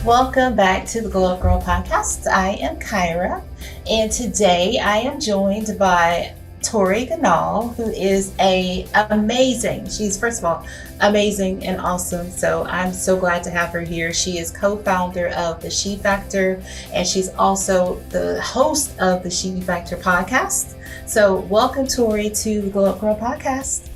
Welcome back to the Glow Up Girl podcast. I am Kyra, and today I am joined by Tori Ganahl, who is amazing. She's, first of all, amazing and awesome. So I'm so glad to have her here. She is co-founder of the She Factor, and she's also the host of the She Factor podcast. So welcome, Tori, to the Glow Up Girl podcast.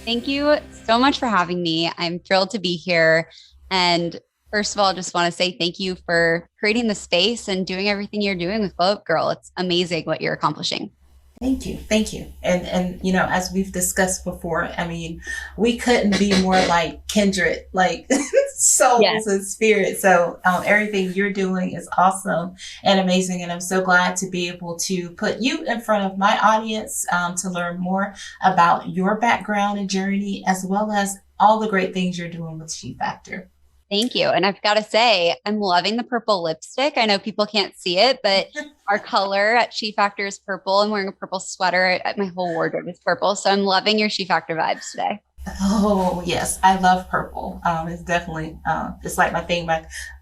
Thank you so much for having me. I'm thrilled to be here. And first of all, I just want to say thank you for creating the space and doing everything you're doing with Glow Up Girl. It's amazing what you're accomplishing. Thank you. Thank you. And you know, as we've discussed before, I mean, we couldn't be more like kindred, like souls and spirit. So everything you're doing is awesome and amazing. And I'm so glad to be able to put you in front of my audience to learn more about your background and journey, as well as all the great things you're doing with She Factor. Thank you. And I've got to say, I'm loving the purple lipstick. I know people can't see it, but our color at She Factor is purple. I'm wearing a purple sweater. My whole wardrobe is purple. So I'm loving your She Factor vibes today. Oh, yes. I love purple. It's definitely, it's like my thing.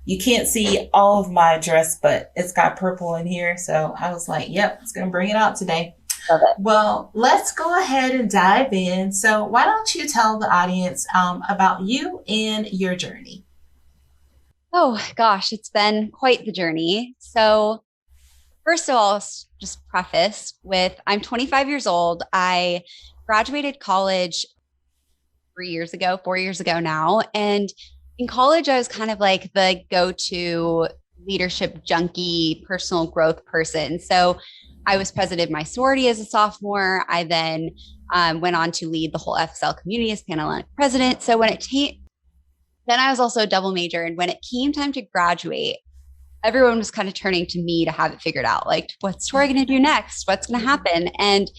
You can't see all of my dress, but it's got purple in here. So I was like, yep, it's going to bring it out today. Love it. Well, let's go ahead and dive in. So why don't you tell the audience about you and your journey? Oh gosh, it's been quite the journey. So first of all, just preface with, I'm 25 years old. I graduated college 4 years ago now. And in college, I was kind of like the go-to leadership junkie, personal growth person. So I was president of my sorority as a sophomore. I then went on to lead the whole FSL community as Panhellenic president. So then I was also a double major. And when it came time to graduate, everyone was kind of turning to me to have it figured out. Like, what's Tori going to do next? What's going to happen? And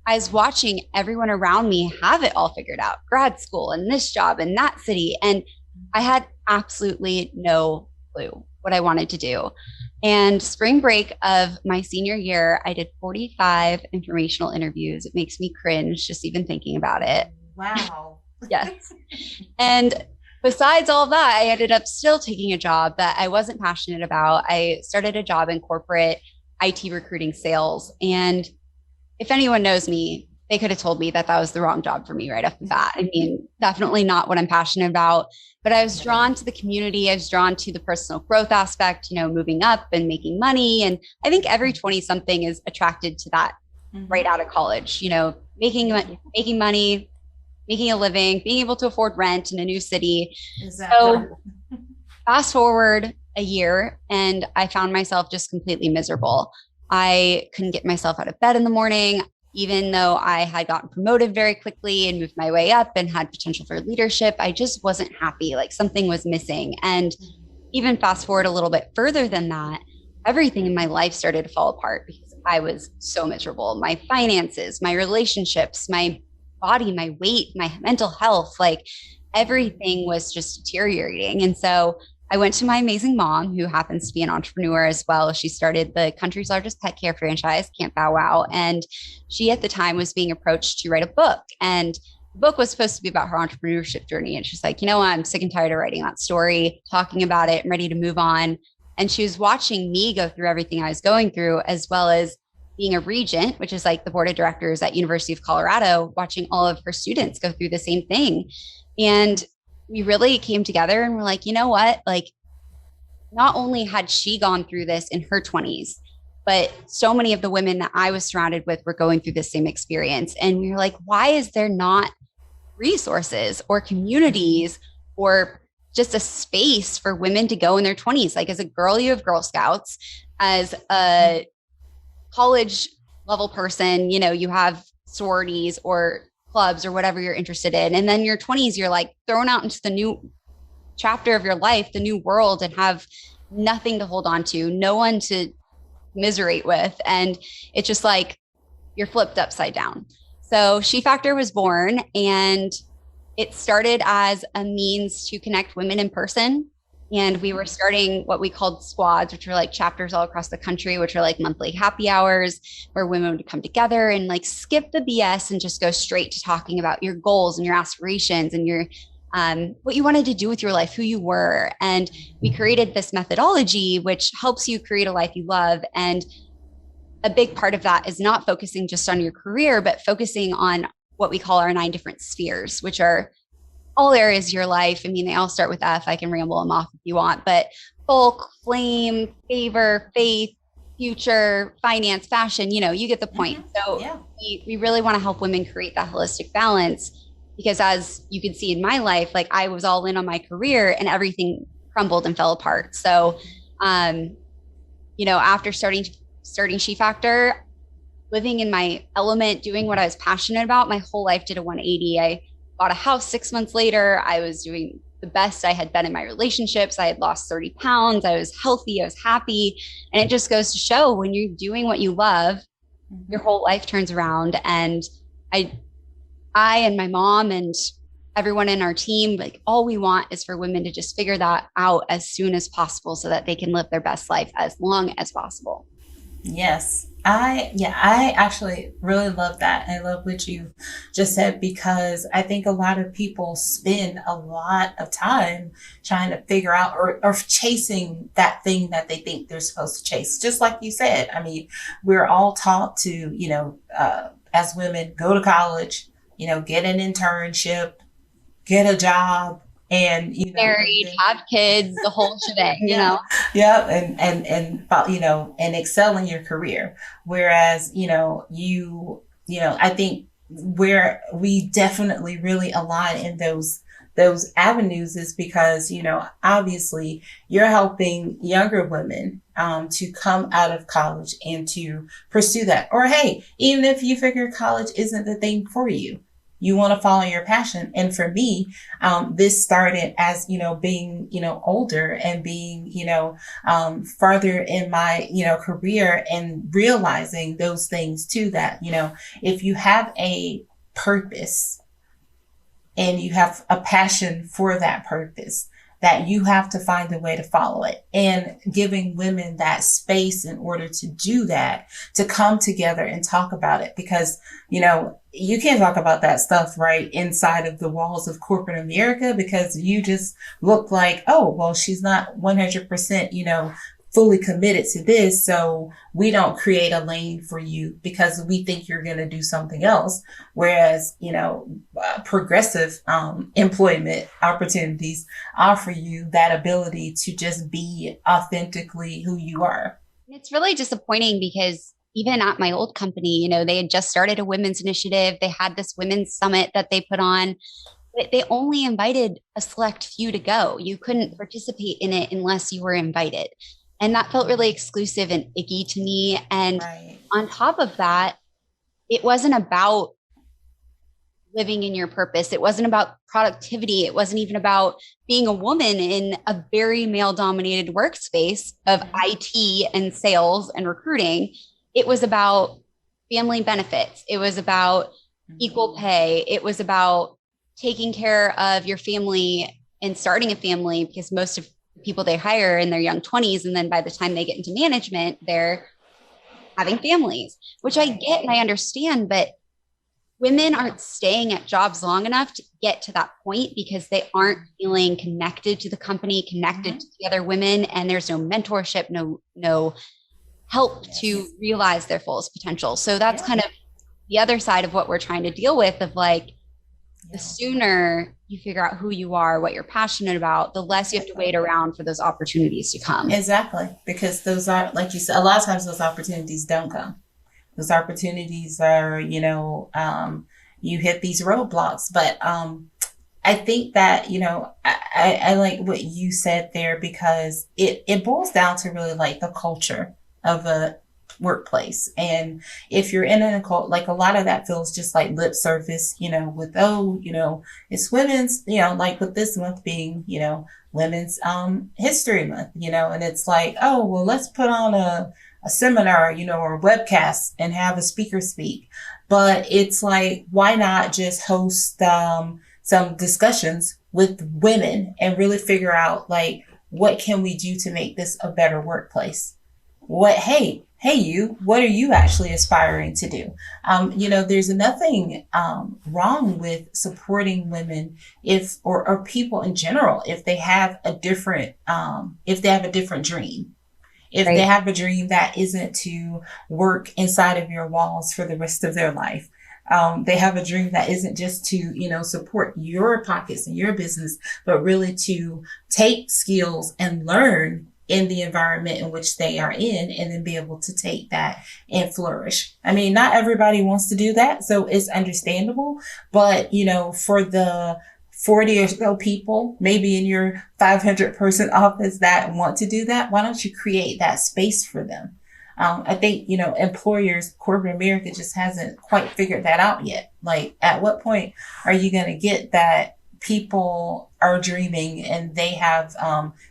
I was watching everyone around me have it all figured out, grad school and this job and that city. And I had absolutely no clue what I wanted to do. And spring break of my senior year, I did 45 informational interviews. It makes me cringe just even thinking about it. Wow. Yes. And besides all that, I ended up still taking a job that I wasn't passionate about. I started a job in corporate IT recruiting sales. And if anyone knows me, they could have told me that was the wrong job for me right off the bat. I mean, definitely not what I'm passionate about, but I was drawn to the community. I was drawn to the personal growth aspect, moving up and making money. And I think every 20 something is attracted to that right out of college, making money, making a living, being able to afford rent in a new city. Exactly. So fast forward a year and I found myself just completely miserable. I couldn't get myself out of bed in the morning, even though I had gotten promoted very quickly and moved my way up and had potential for leadership. I just wasn't happy, like something was missing. And even fast forward a little bit further than that, everything in my life started to fall apart because I was so miserable. My finances, my relationships, my body, my weight, my mental health, like everything was just deteriorating. And so I went to my amazing mom, who happens to be an entrepreneur as well. She started the country's largest pet care franchise, Camp Bow Wow. And she at the time was being approached to write a book. And the book was supposed to be about her entrepreneurship journey. And she's like, you know what? I'm sick and tired of writing that story, talking about it. I'm ready to move on. And she was watching me go through everything I was going through, as well as being a regent, which is like the board of directors at University of Colorado, watching all of her students go through the same thing. And we really came together and we're like, you know what? Like, not only had she gone through this in her 20s, but so many of the women that I was surrounded with were going through the same experience. And we were like, why is there not resources or communities or just a space for women to go in their 20s? Like, as a girl, you have Girl Scouts. As a college level person, you have sororities or clubs or whatever you're interested in. And then your 20s, you're like thrown out into the new chapter of your life, the new world, and have nothing to hold on to, no one to commiserate with. And it's just like you're flipped upside down. So She Factor was born, and it started as a means to connect women in person. And we were starting what we called squads, which are like chapters all across the country, which are like monthly happy hours where women would come together and like skip the BS and just go straight to talking about your goals and your aspirations and your what you wanted to do with your life, who you were. And we created this methodology, which helps you create a life you love. And a big part of that is not focusing just on your career, but focusing on what we call our 9 different spheres, which are all areas of your life. I mean, they all start with F. I can ramble them off if you want, but folk, flame, favor, faith, future, finance, fashion, you get the point. So we really want to help women create that holistic balance, because as you can see in my life, like I was all in on my career and everything crumbled and fell apart. So, after starting She Factor, living in my element, doing what I was passionate about, my whole life did a 180. I bought a house 6 months later. I was doing the best I had been in my relationships. I had lost 30 pounds. I was healthy. I was happy. And it just goes to show, when you're doing what you love, your whole life turns around. And I and my mom and everyone in our team, like, all we want is for women to just figure that out as soon as possible so that they can live their best life as long as possible. Yes. I actually really love that. I love what you just said, because I think a lot of people spend a lot of time trying to figure out or chasing that thing that they think they're supposed to chase. Just like you said, I mean, we're all taught to, as women, go to college, get an internship, get a job, and married, have kids, the whole shebang, Yeah, and excel in your career. Whereas, I think where we definitely really align in those avenues is because, obviously you're helping younger women to come out of college and to pursue that. Or hey, even if you figure college isn't the thing for you, you want to follow your passion. And for me, this started as, being, older and being, further in my, career, and realizing those things too, that, if you have a purpose and you have a passion for that purpose, that you have to find a way to follow it, and giving women that space in order to do that, to come together and talk about it. Because, you can't talk about that stuff right inside of the walls of corporate America, because you just look like, oh, well, she's not 100%, fully committed to this. So we don't create a lane for you because we think you're going to do something else. Whereas, progressive employment opportunities offer you that ability to just be authentically who you are. It's really disappointing because even at my old company, they had just started a women's initiative. They had this women's summit that they put on. They only invited a select few to go. You couldn't participate in it unless you were invited. And that felt really exclusive and icky to me. And on top of that, it wasn't about living in your purpose. It wasn't about productivity. It wasn't even about being a woman in a very male-dominated workspace of IT and sales and recruiting. It was about family benefits. It was about equal pay. It was about taking care of your family and starting a family, because most of people they hire in their young 20s, and then by the time they get into management, they're having families, which I get and I understand, but women aren't staying at jobs long enough to get to that point because they aren't feeling connected to the company, connected to the other women, and there's no mentorship, no help to realize their fullest potential. So that's kind of the other side of what we're trying to deal with, of like, the sooner you figure out who you are, what you're passionate about, the less you have to wait around for those opportunities to come. Exactly. Because those are, like you said, a lot of times those opportunities don't come. Those opportunities are, you hit these roadblocks. But I think that, I like what you said there, because it boils down to really like the culture of a workplace. And if you're in a cult, like a lot of that feels just like lip service, with, it's women's, like with this month being, women's history month, and it's like, oh, well, let's put on a seminar, or a webcast and have a speaker speak. But it's like, why not just host some discussions with women and really figure out like, what can we do to make this a better workplace? what are you actually aspiring to do? There's nothing wrong with supporting women or people in general if they have a different dream. If they Right. have a dream that isn't to work inside of your walls for the rest of their life. They have a dream that isn't just to, support your pockets and your business, but really to take skills and learn in the environment in which they are in and then be able to take that and flourish. I mean, not everybody wants to do that, so it's understandable, but for the 40 or so people, maybe in your 500-person office that want to do that, why don't you create that space for them? I think, employers, corporate America just hasn't quite figured that out yet. Like, at what point are you going to get that people are dreaming and they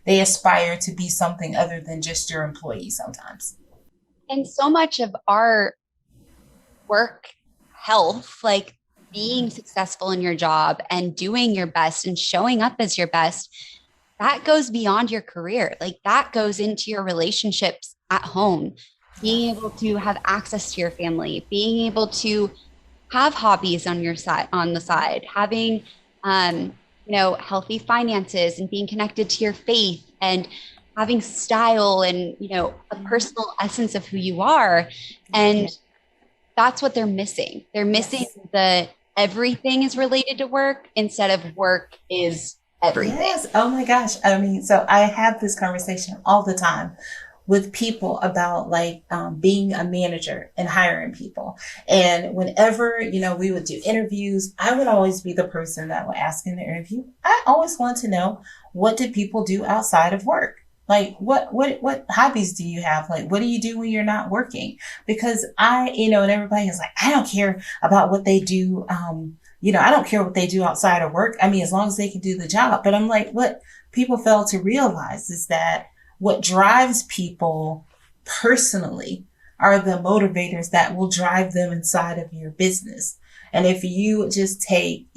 aspire to be something other than just your employee sometimes? And so much of our work health, like being successful in your job and doing your best and showing up as your best, that goes beyond your career. Like that goes into your relationships at home, being able to have access to your family, being able to have hobbies on your side, on the side, having, healthy finances and being connected to your faith and having style and, a personal essence of who you are. And that's what they're missing. They're missing Yes. the everything is related to work instead of work is everything. Yes. Oh my gosh. I mean, so I have this conversation all the time with people about like being a manager and hiring people. And whenever, we would do interviews, I would always be the person that would ask in the interview. I always want to know, what do people do outside of work? Like what hobbies do you have? Like, what do you do when you're not working? Because and everybody is like, I don't care about what they do. I don't care what they do outside of work. I mean, as long as they can do the job. But I'm like, what people fail to realize is that what drives people personally are the motivators that will drive them inside of your business. And if you just take,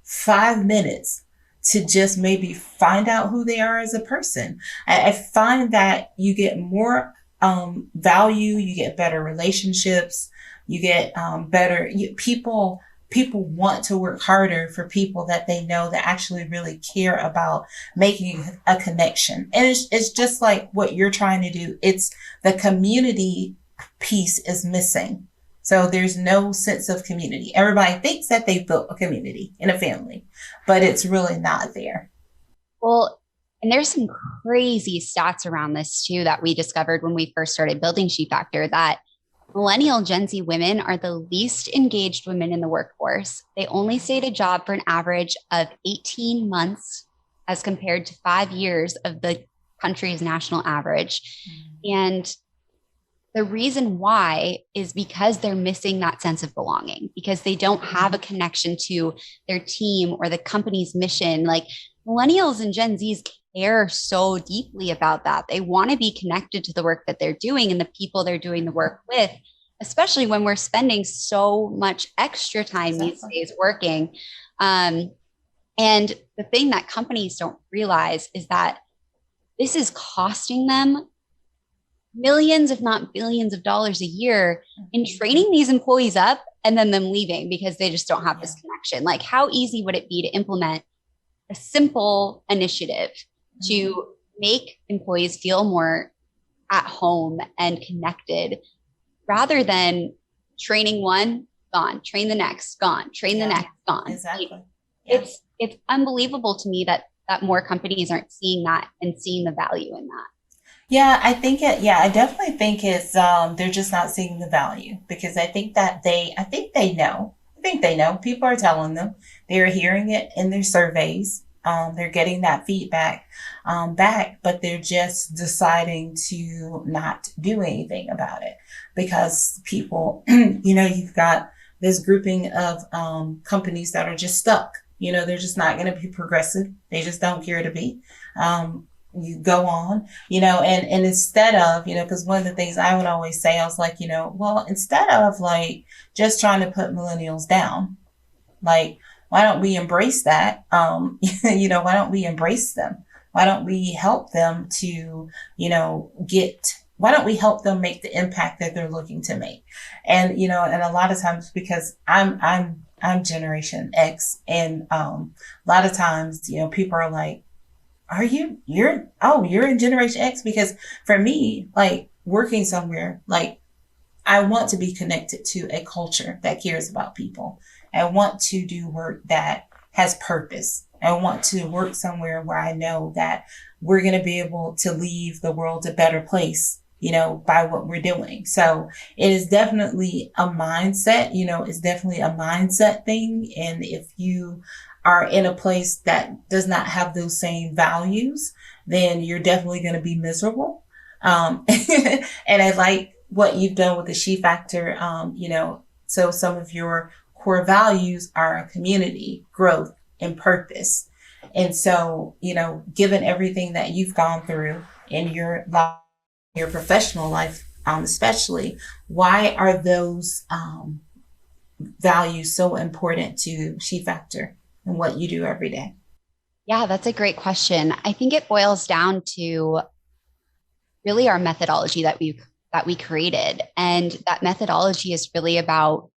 5 minutes to just maybe find out who they are as a person, I find that you get more value, you get better relationships, you get people want to work harder for people that they know that actually really care about making a connection. And it's just like what you're trying to do. It's the community piece is missing. So there's no sense of community. Everybody thinks that they've built a community in a family, but it's really not there. Well, and there's some crazy stats around this too that we discovered when we first started building She Factor that Millennial Gen Z women are the least engaged women in the workforce. They only stay at a job for an average of 18 months as compared to 5 years of the country's national average. And the reason why is because they're missing that sense of belonging, because they don't have a connection to their team or the company's mission. Like millennials and Gen Zs care so deeply about that. They want to be connected to the work that they're doing and the people they're doing the work with, especially when we're spending so much extra time these days working. And the thing that companies don't realize is that this is costing them millions, if not billions of dollars a year in training these employees up and then them leaving because they just don't have this connection. Like, how easy would it be to implement a simple initiative to make employees feel more at home and connected rather than training one, gone, train the next, gone, train the next, gone. Exactly. Like, it's unbelievable to me that more companies aren't seeing that and seeing the value in that. Yeah, I definitely think it's they're just not seeing the value because I think they know. I think they know. People are telling them. They're hearing it in their surveys. They're getting that feedback back, but they're just deciding to not do anything about it because people, you've got this grouping of companies that are just stuck. They're just not going to be progressive. They just don't care to be. You go on, and instead of, because one of the things I would always say, I was like, well, instead of like just trying to put millennials down, like, why don't we embrace that? Why don't we embrace them? Why don't we help them to, get why don't we help them make the impact that they're looking to make? And, and a lot of times, because I'm Generation X, and a lot of times, people are like, you're in Generation X? Because for me, like working somewhere, like I want to be connected to a culture that cares about people. I want to do work that has purpose. I want to work somewhere where I know that we're going to be able to leave the world a better place, by what we're doing. So it is definitely a mindset, it's definitely a mindset thing. And if you are in a place that does not have those same values, then you're definitely going to be miserable. And I like what you've done with the She Factor, so some of your core values are community, growth, and purpose. And so, given everything that you've gone through in your life, your professional life, especially, why are those values so important to She Factor and what you do every day? Yeah, that's a great question. I think it boils down to really our methodology that we created. And that methodology is really about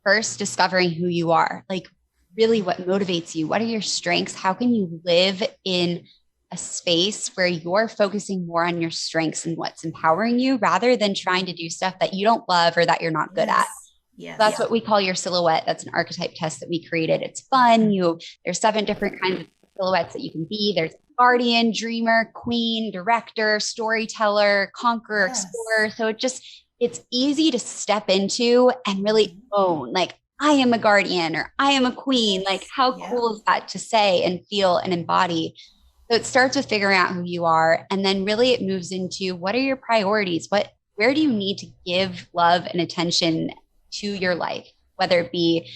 first discovering who you are, like really what motivates you. What are your strengths? How can you live in a space where you're focusing more on your strengths and what's empowering you rather than trying to do stuff that you don't love or that you're not good at? Yes. That's what we call your silhouette. That's an archetype test that we created. It's fun. There's 7 different kinds of silhouettes that you can be. There's guardian, dreamer, queen, director, storyteller, conqueror, explorer. So it's easy to step into and really own, like, I am a guardian or I am a queen. Like, how cool is that to say and feel and embody? So it starts with figuring out who you are. And then really it moves into what are your priorities? Where do you need to give love and attention to your life? Whether it be,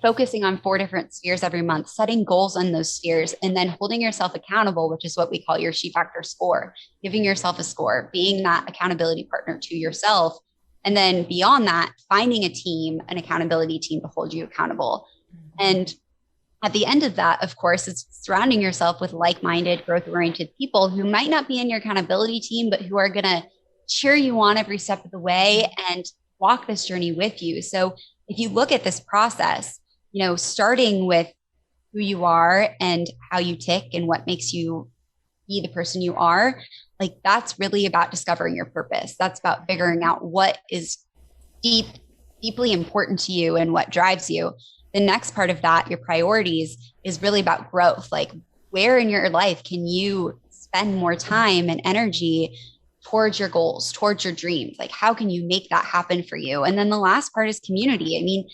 focusing on 4 different spheres every month, setting goals on those spheres, and then holding yourself accountable, which is what we call your She Factor score, giving yourself a score, being that accountability partner to yourself. And then beyond that, finding a team, an accountability team to hold you accountable. And at the end of that, of course, it's surrounding yourself with like-minded, growth-oriented people who might not be in your accountability team, but who are going to cheer you on every step of the way and walk this journey with you. So if you look at this process, starting with who you are and how you tick and what makes you be the person you are, like that's really about discovering your purpose. That's about figuring out what is deeply important to you and what drives you. The next part of that, your priorities, is really about growth. Like, where in your life can you spend more time and energy towards your goals, towards your dreams? Like, how can you make that happen for you? And then the last part is community. I mean,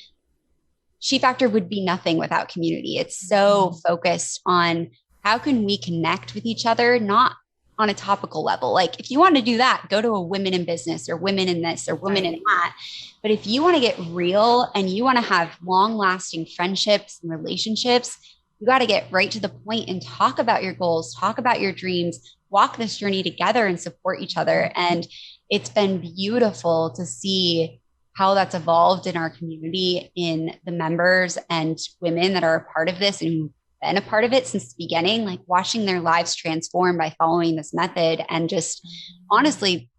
She Factor would be nothing without community. It's so focused on how can we connect with each other, not on a topical level. Like, if you want to do that, go to a women in business or women in this or women in that. But if you want to get real and you want to have long lasting friendships and relationships, you got to get right to the point and talk about your goals, talk about your dreams, walk this journey together and support each other. And it's been beautiful to see how that's evolved in our community, in the members and women that are a part of this and who've been a part of it since the beginning, like watching their lives transform by following this method, and just honestly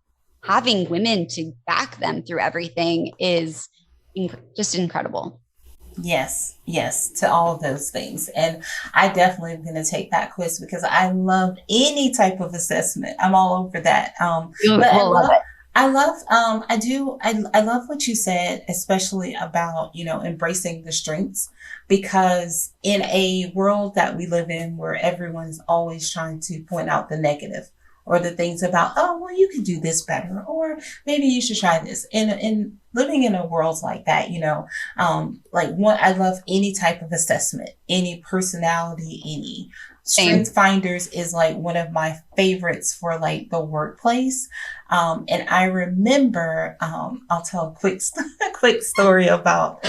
having women to back them through everything is just incredible. Yes, to all of those things. And I definitely am going to take that quiz because I love any type of assessment. I'm all over that. But I love what you said, especially about, embracing the strengths, because in a world that we live in where everyone's always trying to point out the negative or the things about, oh, well, you could do this better, or maybe you should try this. And living in a world like that, I love any type of assessment, any personality, any Strength Finders is like one of my favorites for like the workplace. And I remember, I'll tell a quick story about,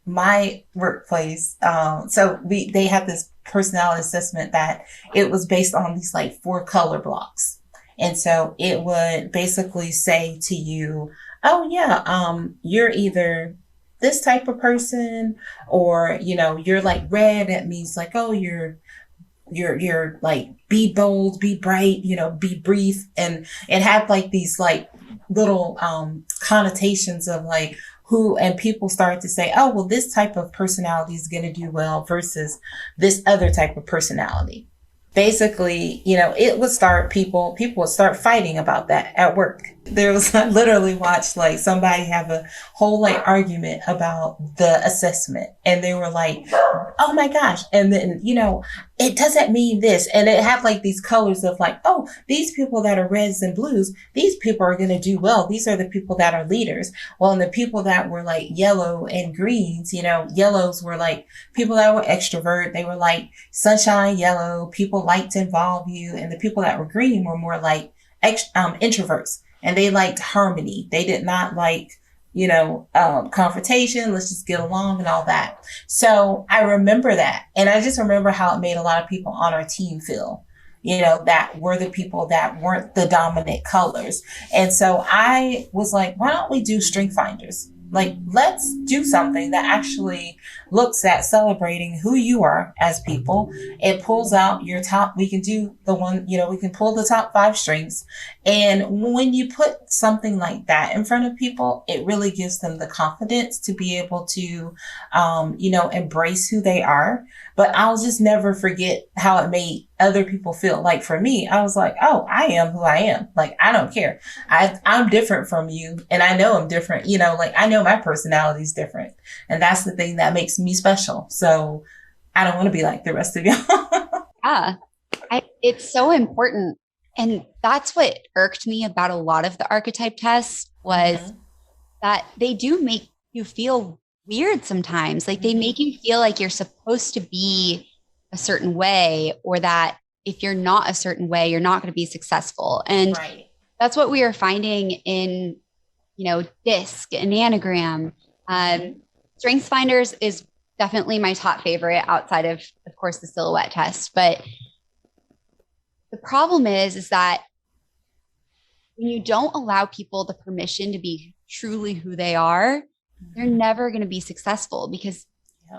my workplace. They have this personality assessment that it was based on these like 4 color blocks. And so it would basically say to you, oh yeah, you're either this type of person, or, you're like red. That means like, oh, you're you're like, be bold, be bright, be brief, and it had like these like little connotations of like who, and people started to say, oh, well, this type of personality is going to do well versus this other type of personality. Basically, it would start people would start fighting about that at work. There was, I literally watched like somebody have a whole like argument about the assessment, and they were like, oh my gosh. And then, it doesn't mean this. And it had like these colors of like, oh, these people that are reds and blues, these people are going to do well. These are the people that are leaders. Well, and the people that were like yellow and greens, yellows were like people that were extrovert. They were like sunshine yellow. People liked to involve you. And the people that were green were more like introverts. And they liked harmony. They did not like, confrontation. Let's just get along and all that. So I remember that. And I just remember how it made a lot of people on our team feel, that were the people that weren't the dominant colors. And so I was like, why don't we do strength finders? Like, let's do something that actually looks at celebrating who you are as people. It pulls out your top. We can do the one, we can pull the top 5 strengths. And when you put something like that in front of people, it really gives them the confidence to be able to, embrace who they are. But I'll just never forget how it made other people feel. Like for me, I was like, oh, I am who I am. Like, I don't care. I'm different from you. And I know I'm different. Like I know my personality is different. And that's the thing that makes me special. So I don't want to be like the rest of y'all. Yeah, it's so important. And that's what irked me about a lot of the archetype tests was that they do make you feel weird sometimes. Like they make you feel like you're supposed to be a certain way, or that if you're not a certain way, you're not going to be successful. And that's what we are finding in, DISC and Enneagram. Strengths Finders is definitely my top favorite outside of course, the silhouette test. But the problem is that when you don't allow people the permission to be truly who they are, they're never going to be successful, because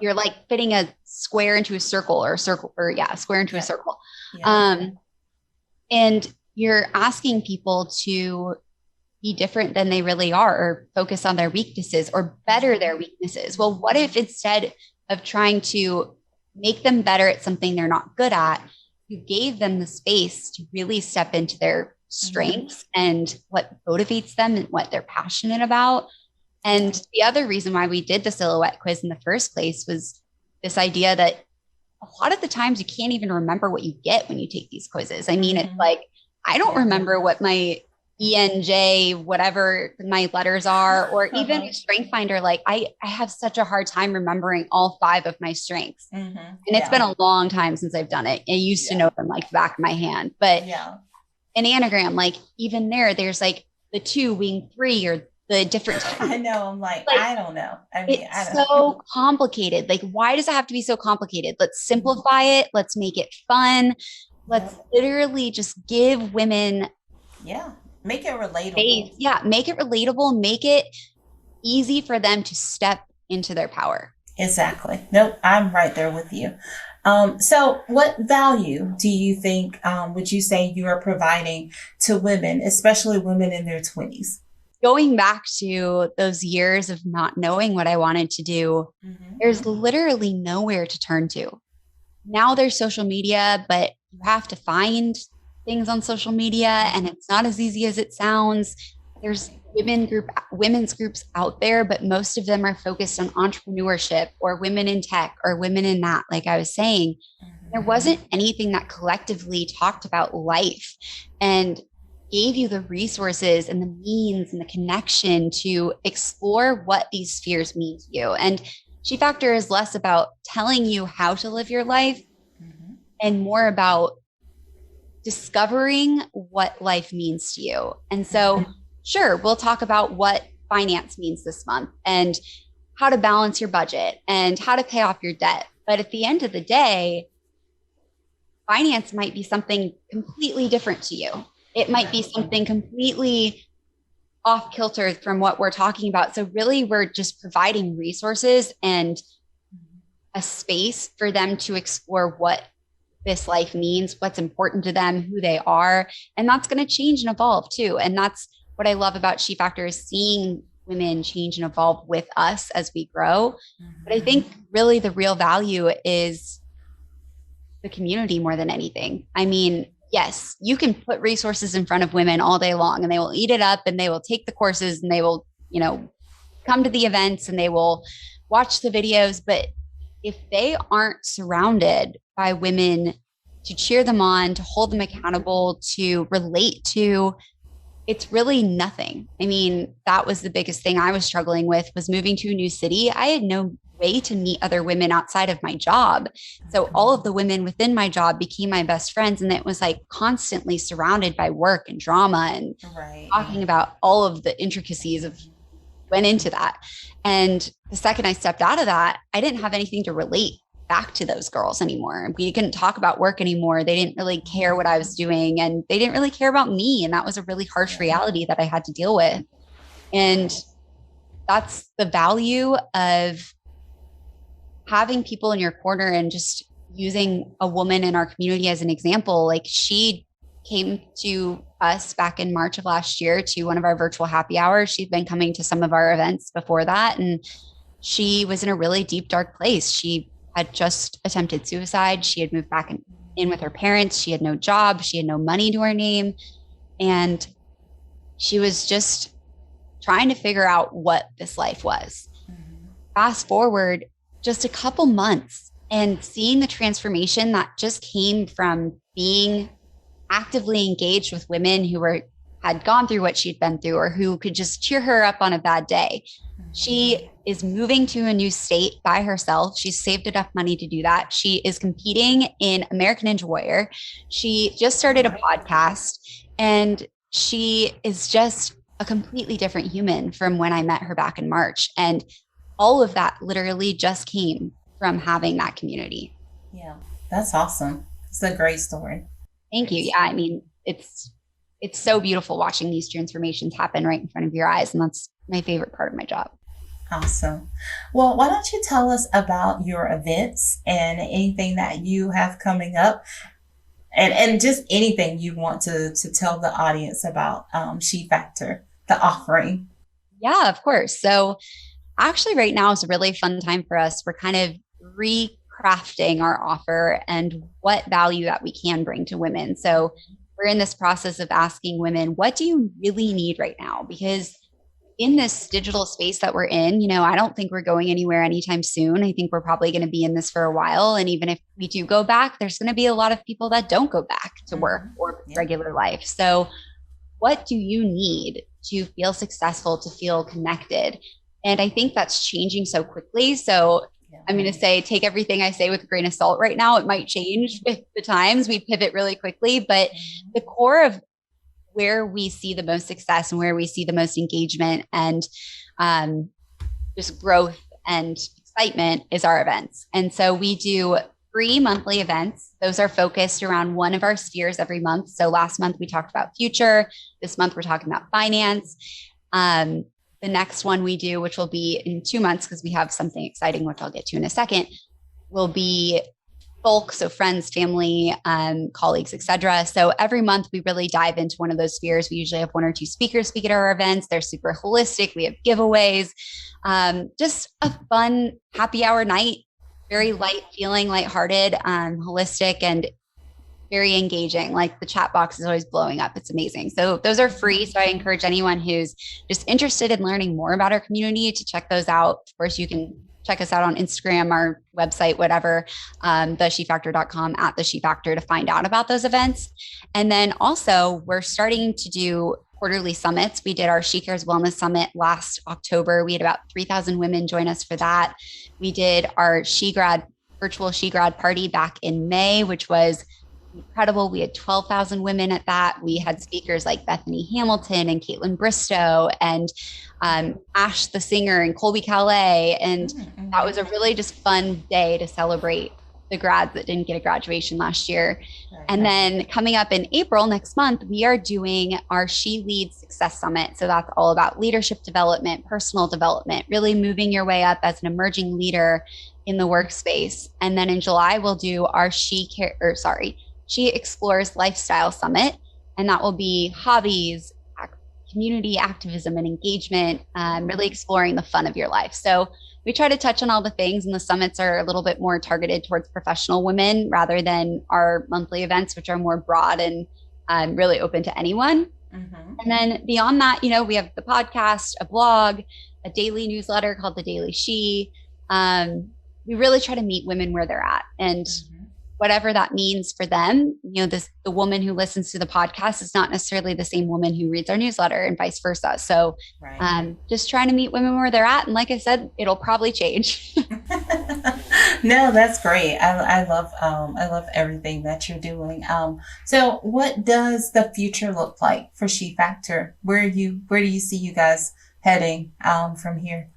you're like fitting a square into a circle, or a square into a circle. And you're asking people to be different than they really are, or focus on their weaknesses or better their weaknesses. Well, what if instead of trying to make them better at something they're not good at, you gave them the space to really step into their strengths and what motivates them and what they're passionate about? And the other reason why we did the silhouette quiz in the first place was this idea that a lot of the times you can't even remember what you get when you take these quizzes. I mean, it's like, I don't remember what my ENJ, whatever my letters are, or even a strength finder. Like I have such a hard time remembering all 5 of my strengths. And it's been a long time since I've done it. I used to know them like the back of my hand, but an Enneagram, like even there's like the 2 wing 3 or the different types. I know. I'm like, I don't know. I mean, it's so complicated. Like, why does it have to be so complicated? Let's simplify it. Let's make it fun. Let's literally just give women. Make it relatable. Make it relatable. Make it easy for them to step into their power. Exactly. Nope. I'm right there with you. So what value do you think, would you say you are providing to women, especially women in their 20s? Going back to those years of not knowing what I wanted to do, there's literally nowhere to turn to. Now there's social media, but you have to find things on social media, and it's not as easy as it sounds. There's women's groups out there, but most of them are focused on entrepreneurship or women in tech or women in that, like I was saying. There wasn't anything that collectively talked about life and gave you the resources and the means and the connection to explore what these spheres mean to you. And She Factor is less about telling you how to live your life and more about discovering what life means to you. And so, sure, we'll talk about what finance means this month and how to balance your budget and how to pay off your debt. But at the end of the day, finance might be something completely different to you. It might be something completely off kilter from what we're talking about. So really, we're just providing resources and a space for them to explore what this life means, what's important to them, who they are. And that's going to change and evolve too. And that's what I love about She Factor, is seeing women change and evolve with us as we grow. But I think really the real value is the community more than anything. I mean, yes, you can put resources in front of women all day long and they will eat it up and they will take the courses and they will, come to the events and they will watch the videos. But if they aren't surrounded by women to cheer them on, to hold them accountable, to relate to, it's really nothing. I mean, that was the biggest thing I was struggling with, was moving to a new city. I had no way to meet other women outside of my job. So all of the women within my job became my best friends. And it was like constantly surrounded by work and drama and talking about all of the intricacies of went into that. And the second I stepped out of that, I didn't have anything to relate back to those girls anymore. We couldn't talk about work anymore. They didn't really care what I was doing and they didn't really care about me. And that was a really harsh reality that I had to deal with. And that's the value of having people in your corner and just using a woman in our community as an example. Like, she came to us back in March of last year to one of our virtual happy hours. She'd been coming to some of our events before that. And she was in a really deep, dark place. She had just attempted suicide. She had moved back in with her parents. She had no job. She had no money to her name. And she was just trying to figure out what this life was. Fast forward just a couple months and seeing the transformation that just came from being actively engaged with women who had gone through what she'd been through, or who could just cheer her up on a bad day. She is moving to a new state by herself. She's saved enough money to do that. She is competing in American Ninja Warrior. She just started a podcast, and she is just a completely different human from when I met her back in March. And all of that literally just came from having that community. Yeah, that's awesome. It's a great story. Thank you. Yeah, I mean, it's so beautiful watching these transformations happen right in front of your eyes. And that's my favorite part of my job. Awesome. Well, why don't you tell us about your events and anything that you have coming up, and just anything you want to tell the audience about She Factor, the offering. Yeah, of course. So actually right now is a really fun time for us. We're kind of recrafting our offer and what value that we can bring to women. So we're in this process of asking women, what do you really need right now? Because in this digital space that we're in, I don't think we're going anywhere anytime soon. I think we're probably going to be in this for a while. And even if we do go back, there's going to be a lot of people that don't go back to work or regular life. So what do you need to feel successful, to feel connected? And I think that's changing so quickly. So I'm going to say, take everything I say with a grain of salt right now. It might change with the times. We pivot really quickly, but the core of where we see the most success and where we see the most engagement and just growth and excitement is our events. And so we do 3 monthly events. Those are focused around one of our spheres every month. So last month we talked about future. This month we're talking about finance. The next one we do, which will be in 2 months because we have something exciting, which I'll get to in a second, will be folk, so friends, family, colleagues, etc. So every month we really dive into one of those spheres. We usually have 1 or 2 speakers speak at our events. They're super holistic. We have giveaways, just a fun happy hour night, very light feeling, lighthearted, holistic, and very engaging. Like, the chat box is always blowing up. It's amazing. So those are free. So I encourage anyone who's just interested in learning more about our community to check those out. Of course, you can check us out on Instagram, our website, whatever, theshefactor.com, at the She Factor, to find out about those events. And then also we're starting to do quarterly summits. We did our She Cares Wellness Summit last October. We had about 3,000 women join us for that. We did our virtual She Grad party back in May, which was incredible. We had 12,000 women at that. We had speakers like Bethany Hamilton and Caitlin Bristow and Ash the singer and Colby Calais. And that was a really just fun day to celebrate the grads that didn't get a graduation last year. And then coming up in April next month, we are doing our She Leads Success Summit. So that's all about leadership development, personal development, really moving your way up as an emerging leader in the workspace. And then in July, we'll do our She Explores Lifestyle Summit. And that will be hobbies, community activism and engagement, really exploring the fun of your life. So we try to touch on all the things, and the summits are a little bit more targeted towards professional women rather than our monthly events, which are more broad and really open to anyone. Mm-hmm. And then beyond that, we have the podcast, a blog, a daily newsletter called The Daily She. We really try to meet women where they're at, and whatever that means for them. The woman who listens to the podcast is not necessarily the same woman who reads our newsletter, and vice versa. So just trying to meet women where they're at. And like I said, it'll probably change. No, that's great. I love everything that you're doing. So what does the future look like for She Factor? Where do you see you guys heading from here?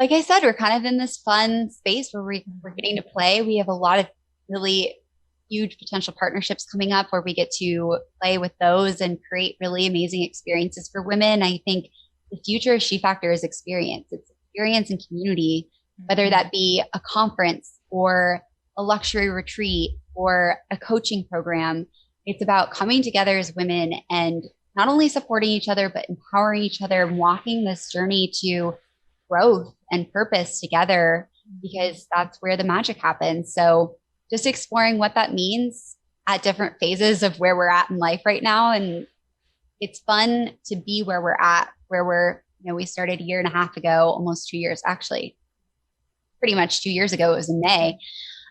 Like I said, we're kind of in this fun space where we're getting to play. We have a lot of really huge potential partnerships coming up where we get to play with those and create really amazing experiences for women. I think the future of She Factor is experience. It's experience and community, whether that be a conference or a luxury retreat or a coaching program. It's about coming together as women and not only supporting each other, but empowering each other and walking this journey to growth and purpose together, because that's where the magic happens. So just exploring what that means at different phases of where we're at in life right now. And it's fun to be where we're at, we started a year and a half ago, almost 2 years, actually, pretty much 2 years ago. It was in May.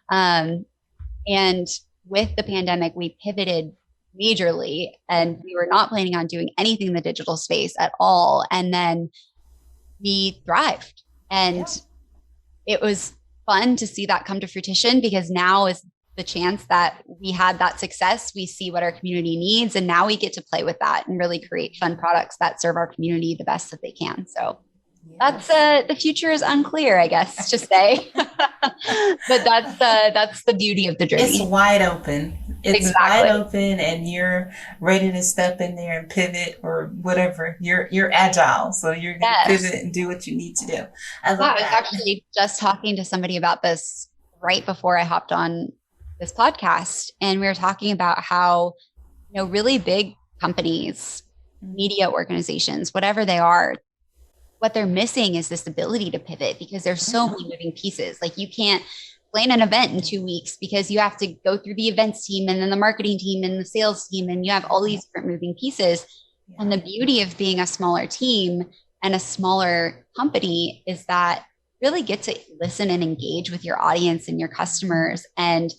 And with the pandemic, we pivoted majorly, and we were not planning on doing anything in the digital space at all. And then we thrived, and it was fun to see that come to fruition, because now is the chance that we had that success. We see what our community needs, and now we get to play with that and really create fun products that serve our community the best that they can. So that's the future is unclear, I guess, to say, but that's the beauty of the journey. It's wide open. It's wide open, and you're ready to step in there and pivot or whatever. You're agile, so you're going to pivot and do what you need to do. I was actually just talking to somebody about this right before I hopped on this podcast, and we were talking about how really big companies, media organizations, whatever they are, what they're missing is this ability to pivot, because there's so many moving pieces. Like, you can't plan an event in 2 weeks because you have to go through the events team and then the marketing team and the sales team, and you have all these different moving pieces. And the beauty of being a smaller team and a smaller company is that really get to listen and engage with your audience and your customers, and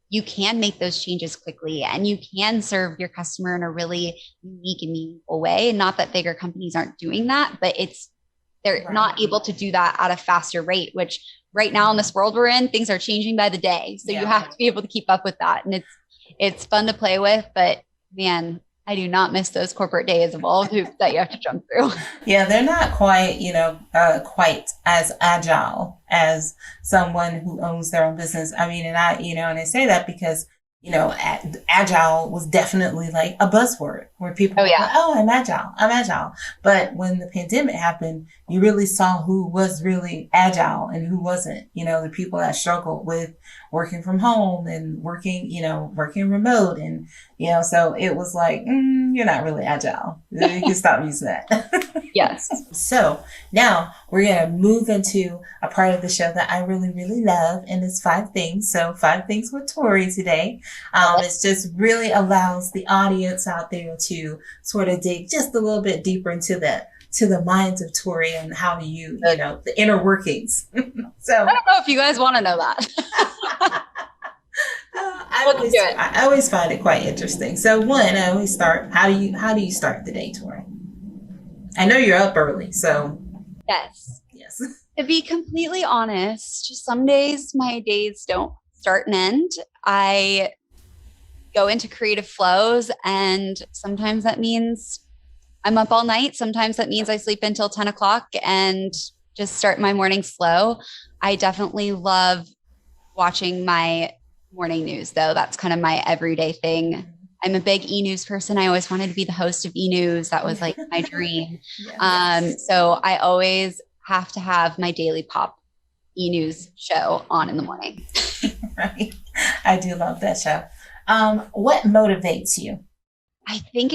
you can make those changes quickly, and you can serve your customer in a really unique and meaningful way. And not that bigger companies aren't doing that, but they're not able to do that at a faster rate, which right now in this world we're in, things are changing by the day. So you have to be able to keep up with that. And it's fun to play with, but man, I do not miss those corporate days of all hoops that you have to jump through. Yeah, they're not quite, quite as agile as someone who owns their own business. I mean, and I say that because agile was definitely like a buzzword where people were like, oh, I'm agile. But when the pandemic happened, you really saw who was really agile and who wasn't. The people that struggled with working from home and working remote. And, so it was like, you're not really agile. You can stop using that. Yes. So now we're going to move into a part of the show that I really, really love. And it's 5 things. So 5 things with Tori today. It just really allows the audience out there to sort of dig just a little bit deeper into the minds of Tori and how do you the inner workings. So I don't know if you guys want to know that. I always find it quite interesting. So one, I always start, how do you start the day, Tori? I know you're up early, so. Yes. To be completely honest, some days my days don't start and end. I go into creative flows, and sometimes that means I'm up all night. Sometimes that means I sleep until 10 o'clock and just start my morning slow. I definitely love watching my morning news, though. That's kind of my everyday thing. I'm a big e-news person. I always wanted to be the host of e-news. That was like my dream. So I always have to have my daily pop e-news show on in the morning. Right. I do love that show. What motivates you? I think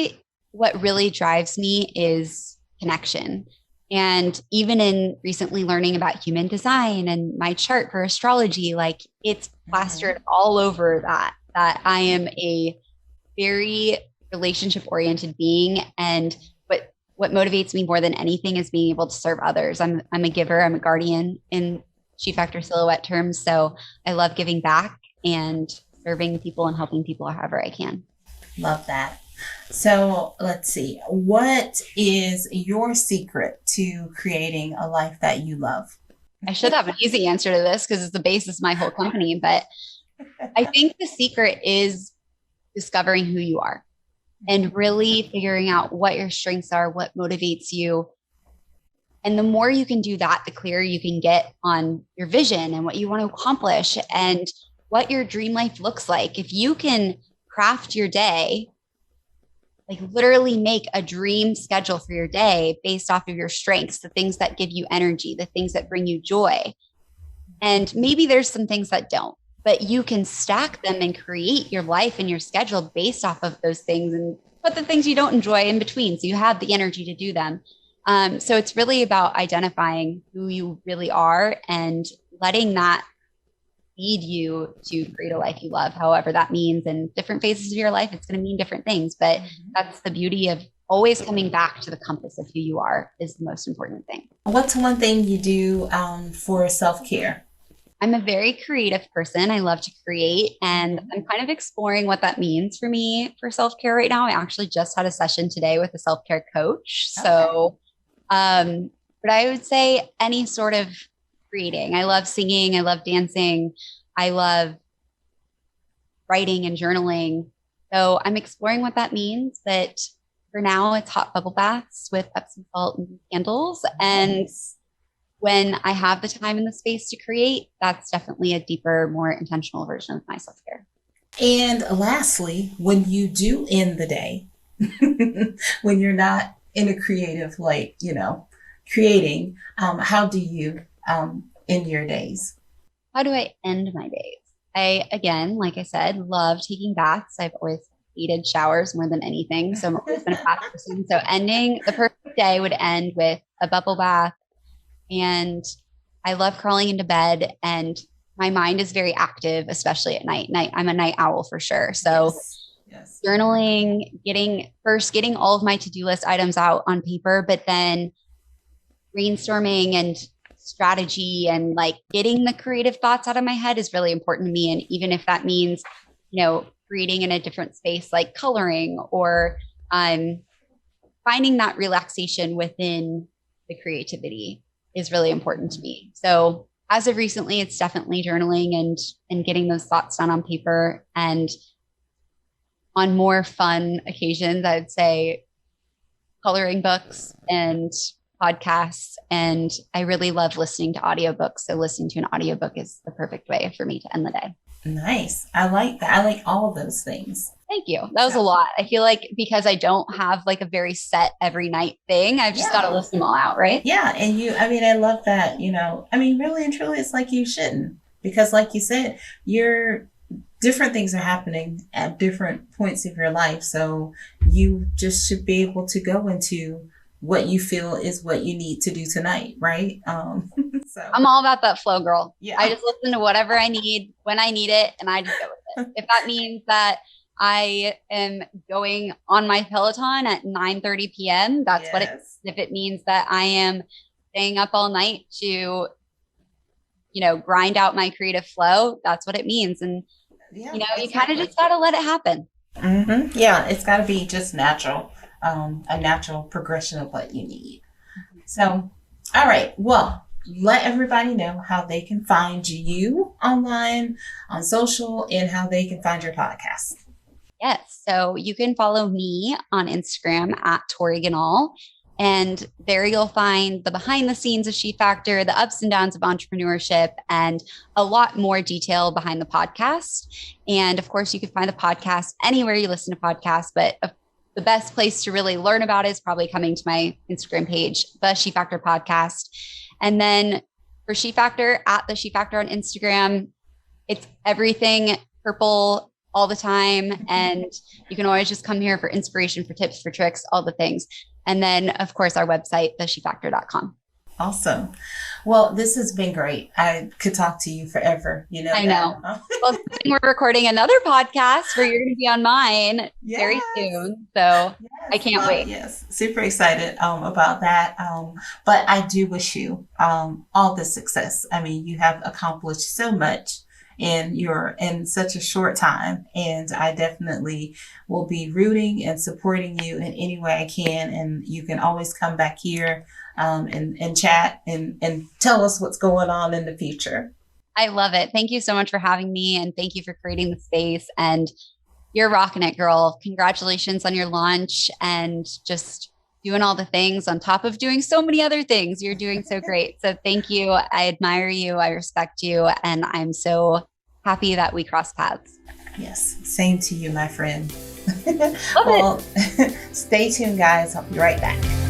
what really drives me is connection. And even in recently learning about human design and my chart for astrology, like it's plastered all over that I am a very relationship oriented being. And what motivates me more than anything is being able to serve others. I'm a giver, I'm a guardian in She Factor silhouette terms. So I love giving back and serving people and helping people however I can. Love that. So let's see. What is your secret to creating a life that you love? I should have an easy answer to this because it's the basis of my whole company. But I think the secret is discovering who you are and really figuring out what your strengths are, what motivates you. And the more you can do that, the clearer you can get on your vision and what you want to accomplish and what your dream life looks like. If you can craft your day, like literally make a dream schedule for your day based off of your strengths, the things that give you energy, the things that bring you joy. And maybe there's some things that don't, but you can stack them and create your life and your schedule based off of those things and put the things you don't enjoy in between. So you have the energy to do them. So it's really about identifying who you really are and letting that lead you to create a life you love, however that means. In different phases of your life, it's going to mean different things, but that's the beauty of always coming back to the compass of who you are is the most important thing. What's one thing you do for self-care? I'm a very creative person. I love to create, and I'm kind of exploring what that means for me for self-care right now. I actually just had a session today with a self-care coach. Okay. So, but I would say any sort of creating. I love singing. I love dancing. I love writing and journaling. So I'm exploring what that means. But for now, it's hot bubble baths with Epsom salt and candles. And when I have the time and the space to create, that's definitely a deeper, more intentional version of my self-care. And lastly, when you do end the day, when you're not in a creative, creating, how do you end your days? How do I end my days? I, again, like I said, love taking baths. I've always hated showers more than anything. So I'm always been a bath person. So ending the perfect day would end with a bubble bath. And I love crawling into bed, and my mind is very active, especially at night. I'm a night owl for sure. So yes. Journaling, getting all of my to-do list items out on paper, but then brainstorming and strategy and like getting the creative thoughts out of my head is really important to me. And even if that means, creating in a different space, like coloring or finding that relaxation within the creativity is really important to me. So as of recently, it's definitely journaling and getting those thoughts down on paper. And on more fun occasions, I'd say coloring books and podcasts. And I really love listening to audiobooks. So listening to an audiobook is the perfect way for me to end the day. Nice. I like that. I like all of those things. Thank you. That was a lot. I feel like because I don't have like a very set every night thing, I've just got to list them all out, right? Yeah. And I love that, really and truly, it's like you shouldn't, because like you said, different things are happening at different points of your life. So you just should be able to go into what you feel is what you need to do tonight, right? So I'm all about that flow, girl. Yeah. I just listen to whatever I need when I need it, and I just go with it. If that means that I am going on my Peloton at 9:30 p.m., that's what it is. If it means that I am staying up all night to, grind out my creative flow, that's what it means. And, you kind of just got to let it happen. Mm-hmm. Yeah, it's got to be just natural. A natural progression of what you need. So, all right. Well, let everybody know how they can find you online, on social, and how they can find your podcast. Yes. So you can follow me on Instagram at Tori Ganahl. And there you'll find the behind the scenes of She Factor, the ups and downs of entrepreneurship, and a lot more detail behind the podcast. And of course, you can find the podcast anywhere you listen to podcasts, but the best place to really learn about it is probably coming to my Instagram page, the She Factor podcast. And then for She Factor at the She Factor on Instagram. It's everything purple all the time. And you can always just come here for inspiration, for tips, for tricks, all the things. And then, of course, our website, theshefactor.com. Awesome. Well, this has been great. I could talk to you forever. I know. Well, we're recording another podcast where you're going to be on mine very soon. So I can't wait. Yes. Super excited about that. But I do wish you all the success. I mean, you have accomplished so much and you're in such a short time. And I definitely will be rooting and supporting you in any way I can. And you can always come back here and chat and tell us what's going on in the future. I love it. Thank you so much for having me. And thank you for creating the space. And you're rocking it, girl. Congratulations on your launch and just doing all the things on top of doing so many other things. You're doing so great. So thank you. I admire you. I respect you. And I'm so happy that we crossed paths. Yes. Same to you, my friend. Well, stay tuned, guys. I'll be right back.